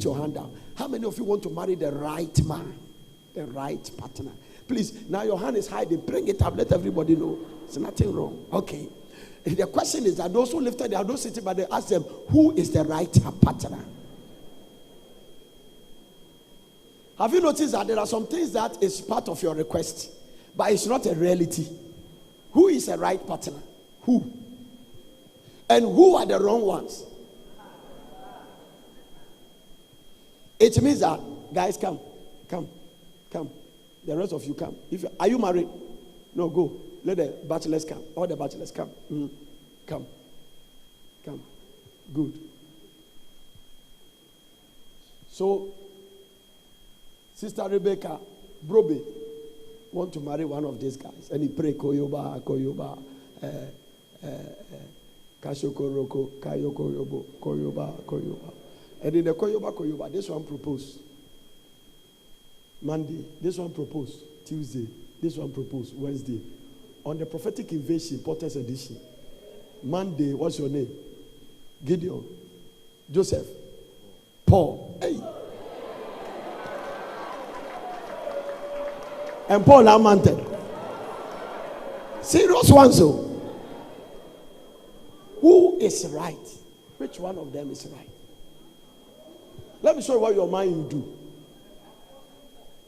put your hand down. How many of you want to marry the right man? The right partner? Please, now your hand is hiding. Bring it up. Let everybody know. There's nothing wrong. Okay. The question is that those who lifted their those sitting, but they ask them, who is the right partner? Have you noticed that there are some things that is part of your request, but it's not a reality? Who is a right partner? Who? And who are the wrong ones? It means that, guys, come. The rest of you come. Are you married? No, go. Let the bachelors come. All the bachelors come. Come. Good. So, Sister Rebecca Brobe want to marry one of these guys. And he pray Koyoba, Kashokoroko, Kayokoyobo, Koyoba. And in the Koyoba, this one proposed. Monday, this one proposed. Tuesday, this one proposed. Wednesday. On the prophetic invasion, Porter's edition. Monday, what's your name? Gideon. Joseph. Paul. Hey. And Paul lamented. Serious one, so. Who is right? Which one of them is right? Let me show you what your mind will do.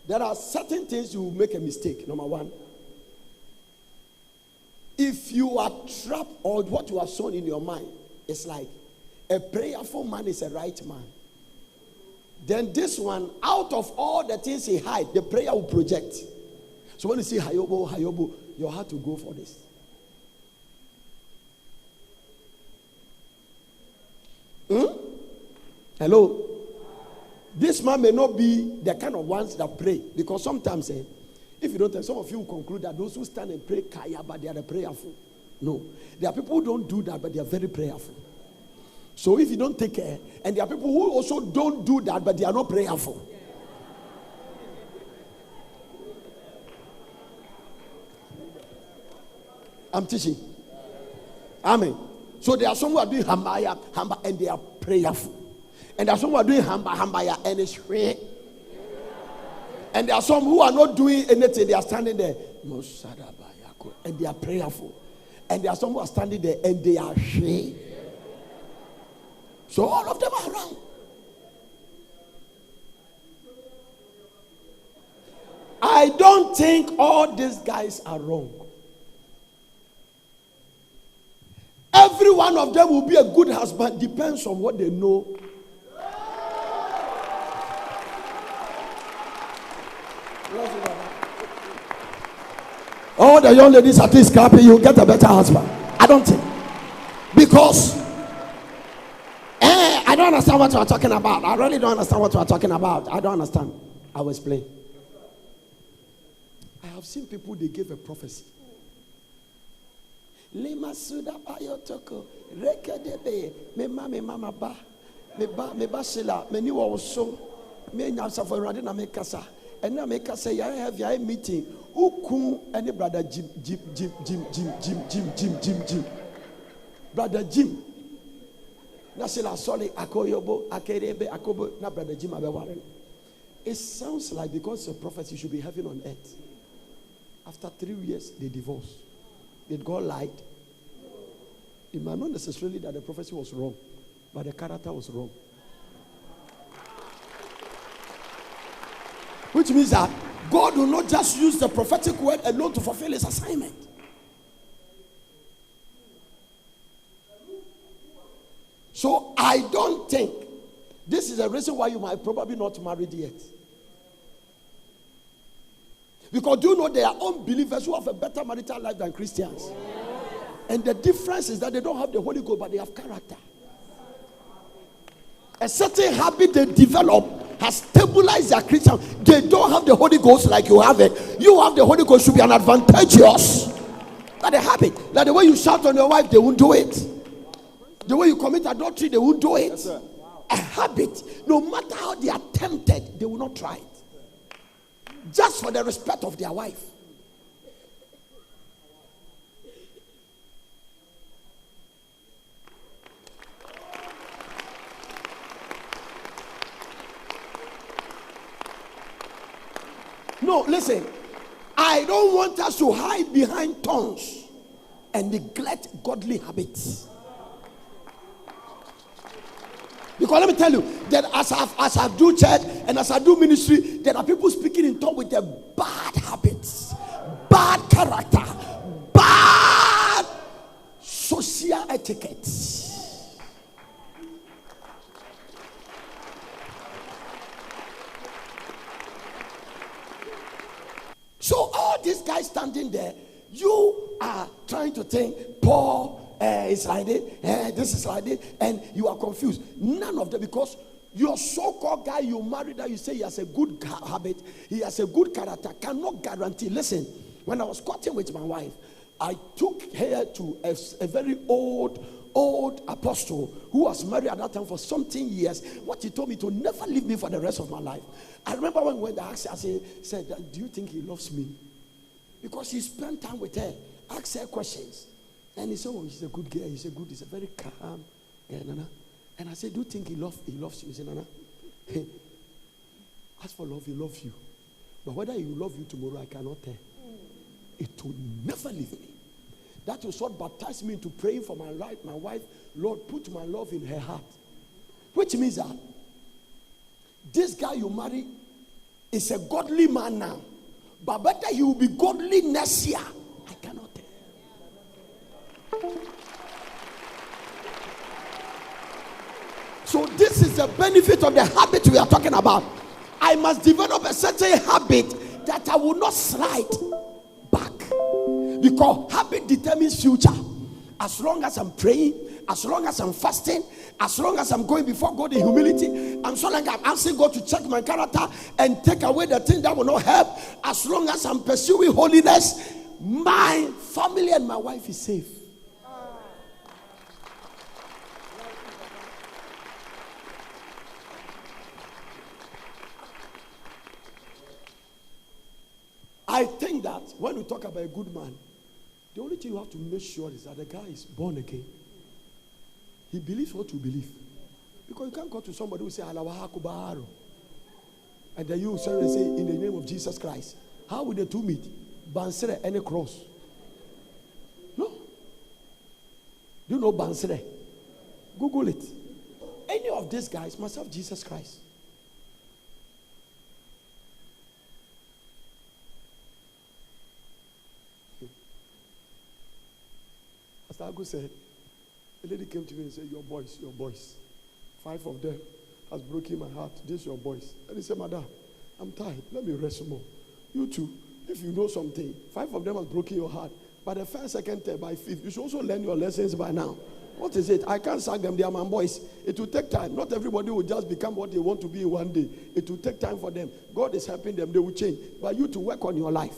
There are certain things you will make a mistake. Number one, if you are trapped or what you have sown in your mind, it's like a prayerful man is a right man. Then this one, out of all the things he hides, the prayer will project. So when you say Hayobo, your heart will go for this. Hello? This man may not be the kind of ones that pray. Because sometimes, if you don't tell, some of you will conclude that those who stand and pray, but they are the prayerful. No. There are people who don't do that, but they are very prayerful. So if you don't take care, and there are people who also don't do that, but they are not prayerful. I'm teaching. Amen. So there are some who are doing hamba, and they are prayerful. And there are some who are doing hamba, and it's free. And there are some who are not doing anything. They are standing there. And they are prayerful. And there are some who are standing there and they are free. So all of them are wrong. I don't think all these guys are wrong. Every one of them will be a good husband. Depends on what they know. All the young ladies at least clapping, you get a better husband. I don't think. Because I don't understand what you are talking about. I really don't understand what you are talking about. I don't understand. I will explain. I have seen people, they gave a prophecy. Lema suda bayotoko rekedebe me mama ba me shila me ni wo so me nya safo rade na me kasa and na me kasa ya have ya meeting uku any brother Jim brother Jim na shila sorry akoyobo akerebe akobo na brother Jim abeware. It sounds like because the prophecy should be heaven on earth. After 3 years they divorced. Did God lied? It might not necessarily that the prophecy was wrong, but the character was wrong. Which means that God will not just use the prophetic word alone to fulfill his assignment. So I don't think this is a reason why you might probably not married yet. Because do you know there are unbelievers who have a better marital life than Christians? And the difference is that they don't have the Holy Ghost, but they have character. A certain habit they develop has stabilized their Christian. They don't have the Holy Ghost like you have it. You have the Holy Ghost should be an advantageous. Like a habit. Like the way you shout on your wife, they won't do it. The way you commit adultery, they won't do it. Yes, sir. A habit. No matter how they are tempted, they will not try it. Just for the respect of their wife. No, listen. I don't want us to hide behind tongues and neglect godly habits. Because let me tell you that as I do church and as I do ministry, there are people speaking in tongues with their bad habits, bad character, bad social etiquette. So all these guys standing there, you are trying to think, Paul is like this, this is like this, and you are confused. None of them, because your so-called guy you married that you say he has a good habit, he has a good character, cannot guarantee. Listen, when I was courting with my wife, I took her to a very old apostle who was married at that time for something years. What he told me to never leave me for the rest of my life. I remember when I asked her, I said, do you think he loves me? Because he spent time with her, asked her questions. And he said, oh, he's a good girl. He's a very calm girl, Nana. And I said, do you think he loves you? He said, Nana, as for love, he loves you. But whether he will love you tomorrow, I cannot tell. It will never leave me. That was what baptized me into praying for my wife. Lord, put my love in her heart. Which means that this guy you marry is a godly man now. But better he will be godly next year. I cannot tell. So this is the benefit of the habit we are talking about. I must develop a certain habit that I will not slide back. Because habit determines future. As long as I'm praying, as long as I'm fasting, as long as I'm going before God in humility, and so long as I'm asking God to check my character and take away the thing that will not help, as long as I'm pursuing holiness, my family and my wife is safe. I think that when we talk about a good man, the only thing you have to make sure is that the guy is born again. He believes what you believe. Because you can't go to somebody who say, and then you say, in the name of Jesus Christ. How would the two meet? Bansere and a cross. No. Do you know Bansere? Google it. Any of these guys must have Jesus Christ. Pastor Agu said, a lady came to me and said, your boys. 5 of them has broken my heart. This your boys. And he said, Madam, I'm tired. Let me rest more. You too, if you know something, 5 of them has broken your heart. By the first, second, third, by 5th, you should also learn your lessons by now. What is it? I can't sack them. They are my boys. It will take time. Not everybody will just become what they want to be in one day. It will take time for them. God is helping them. They will change. But you to work on your life.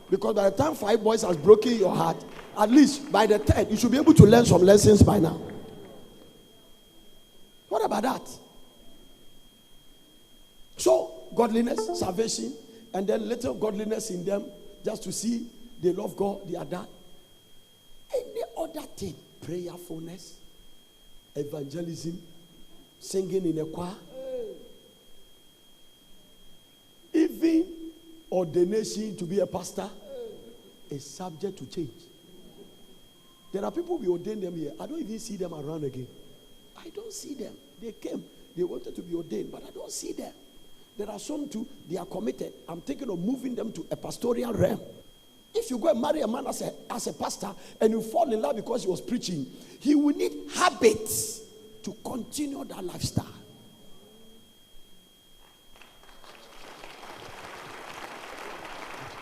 Because by the time 5 boys has broken your heart, at least by the 10th, you should be able to learn some lessons by now. What about that? So, godliness, salvation, and then little godliness in them, just to see they love God, they are that. Any other thing, prayerfulness, evangelism, singing in a choir, even ordination to be a pastor is subject to change. There are people we ordain them here. I don't even see them around again. I don't see them. They came, they wanted to be ordained, but I don't see them. There are some too, they are committed. I'm thinking of moving them to a pastoral realm. If you go and marry a man as a pastor and you fall in love because he was preaching, he will need habits to continue that lifestyle.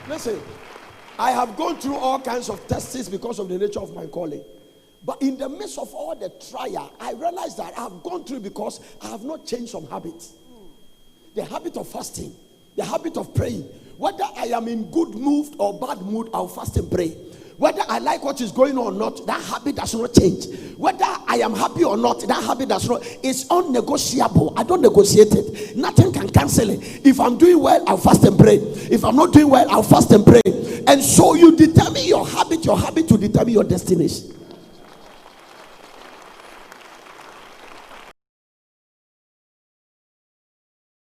Listen, I have gone through all kinds of tests because of the nature of my calling. But in the midst of all the trial, I realized that I have gone through because I have not changed some habits. The habit of fasting, the habit of praying. Whether I am in good mood or bad mood, I'll fast and pray. Whether I like what is going on or not, that habit does not change. Whether I am happy or not, that habit does not. It's unnegotiable. I don't negotiate it. Nothing can cancel it. If I'm doing well, I'll fast and pray. If I'm not doing well, I'll fast and pray. And so you determine your habit will determine your destination.